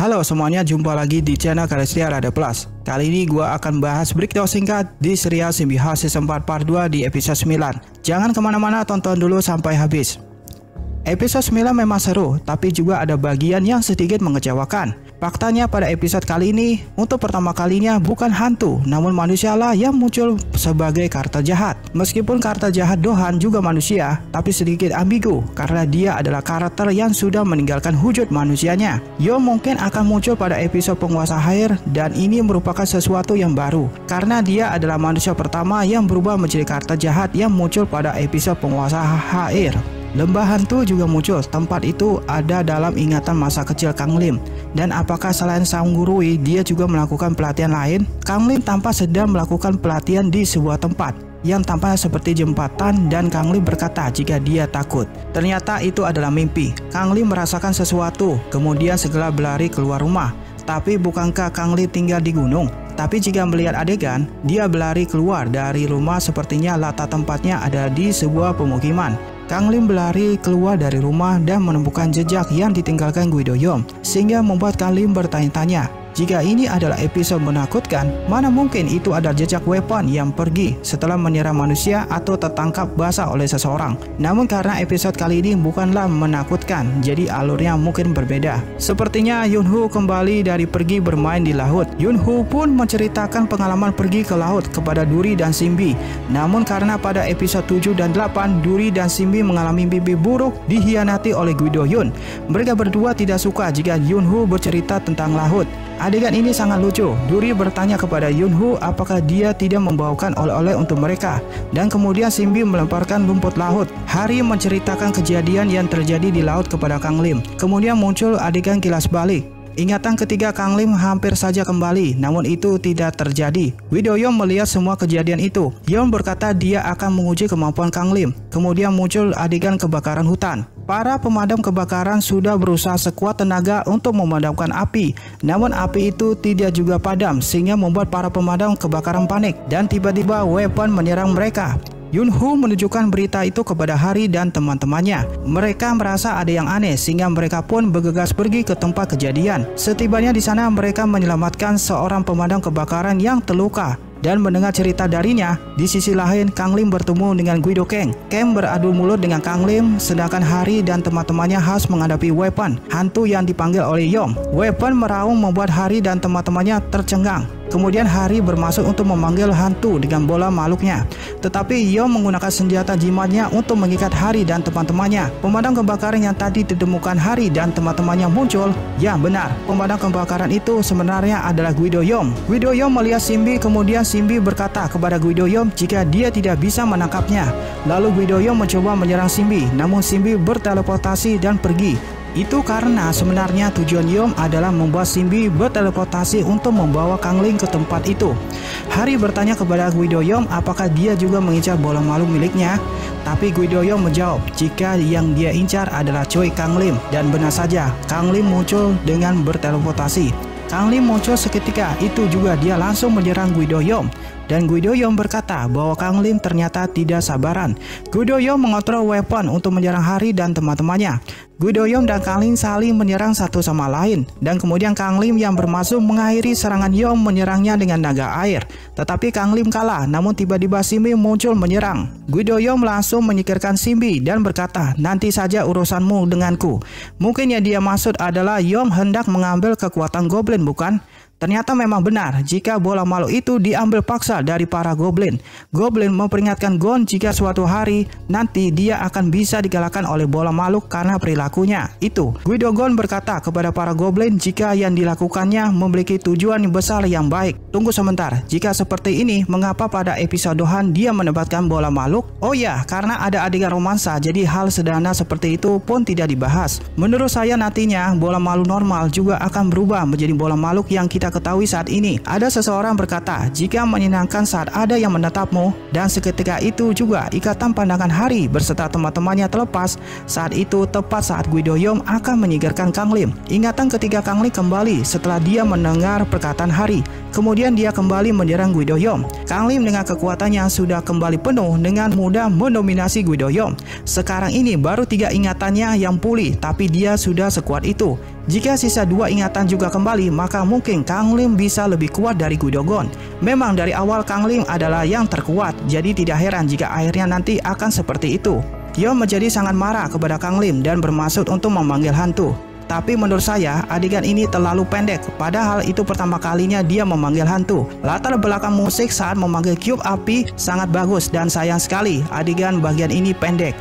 Halo semuanya, jumpa lagi di channel Kalestia Rada Plus. Kali ini gua akan bahas breakdown singkat di serial Symbiote Season 4 Part 2 di episode 9. Jangan kemana-mana, tonton dulu sampai habis. Episode 9 memang seru, tapi juga ada bagian yang sedikit mengecewakan. Faktanya pada episode kali ini, untuk pertama kalinya bukan hantu, namun manusialah yang muncul sebagai karakter jahat. Meskipun karakter jahat Dohan juga manusia, tapi sedikit ambigu karena dia adalah karakter yang sudah meninggalkan wujud manusianya. Yom mungkin akan muncul pada episode penguasa air, dan ini merupakan sesuatu yang baru karena dia adalah manusia pertama yang berubah menjadi karakter jahat yang muncul pada episode penguasa air. Lembah hantu juga muncul. Tempat itu ada dalam ingatan masa kecil Kang Lim. Dan apakah selain sang gurui, dia juga melakukan pelatihan lain? Kang Lim tampak sedang melakukan pelatihan di sebuah tempat yang tampaknya seperti jembatan, dan Kang Lim berkata jika dia takut. Ternyata itu adalah mimpi. Kang Lim merasakan sesuatu, kemudian segera berlari keluar rumah. Tapi bukankah Kang Lim tinggal di gunung? Tapi jika melihat adegan, dia berlari keluar dari rumah, sepertinya latar tempatnya ada di sebuah pemukiman. Kang Lim berlari keluar dari rumah dan menemukan jejak yang ditinggalkan Guido Yom, sehingga membuat Kang Lim bertanya-tanya, jika ini adalah episode menakutkan, mana mungkin itu ada jejak weapon yang pergi setelah menyerang manusia atau tertangkap basah oleh seseorang. Namun karena episode kali ini bukanlah menakutkan, jadi alurnya mungkin berbeda. Sepertinya Yunho kembali dari pergi bermain di laut. Yunho pun menceritakan pengalaman pergi ke laut kepada Duri dan Simbi. Namun karena pada episode 7 dan 8, Duri dan Simbi mengalami mimpi buruk dihianati oleh Guido Yun. Mereka berdua tidak suka jika Yunho bercerita tentang laut. Adegan ini sangat lucu. Duri bertanya kepada Yunho apakah dia tidak membawakan oleh-oleh untuk mereka, dan kemudian Simbi melemparkan rumput laut. Hari menceritakan kejadian yang terjadi di laut kepada Kang Lim. Kemudian muncul adegan kilas balik. Ingatan ketiga Kang Lim hampir saja kembali, namun itu tidak terjadi. Guido Yom melihat semua kejadian itu. Yom berkata dia akan menguji kemampuan Kang Lim. Kemudian muncul adegan kebakaran hutan. Para pemadam kebakaran sudah berusaha sekuat tenaga untuk memadamkan api. Namun api itu tidak juga padam, sehingga membuat para pemadam kebakaran panik, dan tiba-tiba weapon menyerang mereka. Yunho menunjukkan berita itu kepada Hari dan teman-temannya. Mereka merasa ada yang aneh, sehingga mereka pun bergegas pergi ke tempat kejadian. Setibanya di sana, mereka menyelamatkan seorang pemadam kebakaran yang terluka. Dan mendengar cerita darinya, di sisi lain Kang Lim bertemu dengan Guido Kang. Kang beradu mulut dengan Kang Lim, sedangkan Hari dan teman-temannya harus menghadapi weapon, hantu yang dipanggil oleh Yom. Weapon meraung membuat Hari dan teman-temannya tercengang. Kemudian Hari bermaksud untuk memanggil hantu dengan bola makhluknya, tetapi Yom menggunakan senjata jimatnya untuk mengikat Hari dan teman-temannya. Pemadam kebakaran yang tadi ditemukan Hari dan teman-temannya muncul. Ya benar, pemadam kebakaran itu sebenarnya adalah Guido Yom. Guido Yom melihat Simbi, kemudian Simbi berkata kepada Guido Yom jika dia tidak bisa menangkapnya. Lalu Guido Yom mencoba menyerang Simbi, namun Simbi berteleportasi dan pergi. Itu karena sebenarnya tujuan Yom adalah membuat Simbi berteleportasi untuk membawa Kang Lim ke tempat itu. Hari bertanya kepada Guido Yom apakah dia juga mengincar bola makhluk miliknya. Tapi Guido Yom menjawab jika yang dia incar adalah Choi Kang Lim. Dan benar saja, Kang Lim muncul dengan berteleportasi. Kang Lim muncul seketika itu juga dia langsung menyerang Guido Yom. Dan Guido Yom berkata bahwa Kang Lim ternyata tidak sabaran. Guido Yom mengontrol weapon untuk menyerang Hari dan teman-temannya. Guido Yom dan Kang Lim saling menyerang satu sama lain, dan kemudian Kang Lim yang bermaksud mengakhiri serangan Yom menyerangnya dengan naga air. Tetapi Kang Lim kalah, namun tiba-tiba Simbi muncul menyerang. Guido Yom langsung menyingkirkan Simbi dan berkata, nanti saja urusanmu denganku. Mungkin yang dia maksud adalah Yom hendak mengambil kekuatan goblin, bukan? Ternyata memang benar jika bola makhluk itu diambil paksa dari para goblin. Goblin memperingatkan Gon jika suatu hari nanti dia akan bisa dikalahkan oleh bola makhluk karena perilakunya itu. Guido Gon berkata kepada para goblin jika yang dilakukannya memiliki tujuan besar yang baik. Tunggu sebentar, jika seperti ini mengapa pada episode Dohan dia menempatkan bola makhluk? Oh ya, karena ada adegan romansa, jadi hal sederhana seperti itu pun tidak dibahas. Menurut saya nantinya bola makhluk normal juga akan berubah menjadi bola makhluk yang kita ketahui saat ini. Ada seseorang berkata, jika menyenangkan saat ada yang menatapmu, dan seketika itu juga ikatan pandangan Hari berserta teman-temannya terlepas. Saat itu tepat saat Guido Yom akan menyingkirkan Kang Lim. Ingatan ketiga Kang Lim kembali setelah dia mendengar perkataan Hari. Kemudian dia kembali menyerang Guido Yom. Kang Lim dengan kekuatannya sudah kembali penuh dengan mudah mendominasi Guido Yom. Sekarang ini baru 3 ingatannya yang pulih, tapi dia sudah sekuat itu. Jika sisa 2 ingatan juga kembali, maka mungkin Kang Lim bisa lebih kuat dari Guidogon. Memang dari awal Kang Lim adalah yang terkuat, jadi tidak heran jika akhirnya nanti akan seperti itu. Yom menjadi sangat marah kepada Kang Lim dan bermaksud untuk memanggil hantu. Tapi menurut saya, adegan ini terlalu pendek, padahal itu pertama kalinya dia memanggil hantu. Latar belakang musik saat memanggil cube api sangat bagus dan sayang sekali adegan bagian ini pendek.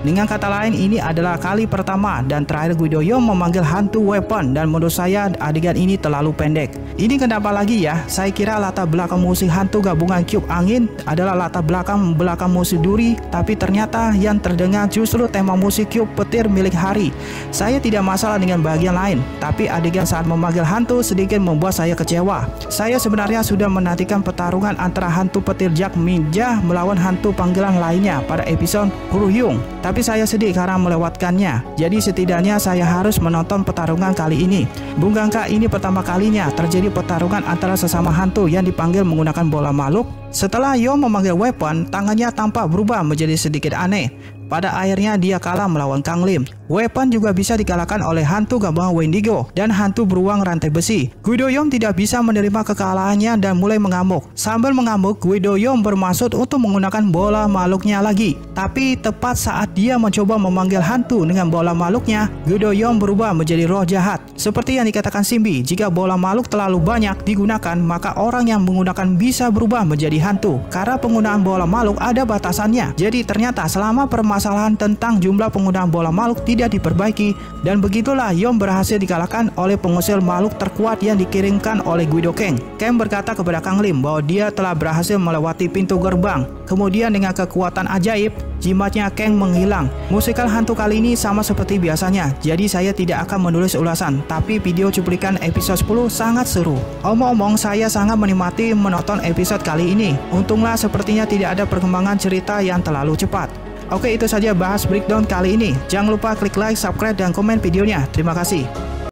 Dengan kata lain, ini adalah kali pertama dan terakhir Guido Yom memanggil hantu weapon, dan menurut saya adegan ini terlalu pendek. Ini kenapa lagi ya? Saya kira latar belakang musik hantu gabungan cube angin adalah latar belakang musik duri, tapi ternyata yang terdengar justru tema musik cube petir milik Hari. Saya tidak masalah dengan bagian lain, tapi adegan saat memanggil hantu sedikit membuat saya kecewa. Saya sebenarnya sudah menantikan pertarungan antara hantu petir Jack Minja melawan hantu panggilan lainnya pada episode Huryung. Tapi saya sedih karena melewatkannya. Jadi setidaknya saya harus menonton pertarungan kali ini. Bukankah ini pertama kalinya terjadi pertarungan antara sesama hantu yang dipanggil menggunakan bola makhluk? Setelah Yom memanggil weapon, tangannya tampak berubah menjadi sedikit aneh. Pada akhirnya dia kalah melawan Kang Lim. Weapon juga bisa dikalahkan oleh hantu gabungan Wendigo dan hantu beruang rantai besi. Guido Yom tidak bisa menerima kekalahannya dan mulai mengamuk. Sambil mengamuk, Guido Yom bermaksud untuk menggunakan bola makhluknya lagi. Tapi tepat saat dia mencoba memanggil hantu dengan bola makhluknya, Guido Yom berubah menjadi roh jahat. Seperti yang dikatakan Simbi, jika bola makhluk terlalu banyak digunakan, maka orang yang menggunakan bisa berubah menjadi hantu. Karena penggunaan bola makhluk ada batasannya. Jadi ternyata selama permasalahan tentang jumlah penggunaan bola makhluk tidak diperbaiki, dan begitulah Yom berhasil dikalahkan oleh pengusir makhluk terkuat yang dikirimkan oleh Guido Kang. Kang berkata kepada Kang Lim bahwa dia telah berhasil melewati pintu gerbang. Kemudian dengan kekuatan ajaib, jimatnya Kang menghilang. Musikal hantu kali ini sama seperti biasanya, jadi saya tidak akan menulis ulasan, tapi video cuplikan episode 10 sangat seru. Omong-omong, saya sangat menikmati menonton episode kali ini. Untunglah sepertinya tidak ada perkembangan cerita yang terlalu cepat. Oke, itu saja bahas breakdown kali ini. Jangan lupa klik like, subscribe, dan komen videonya. Terima kasih.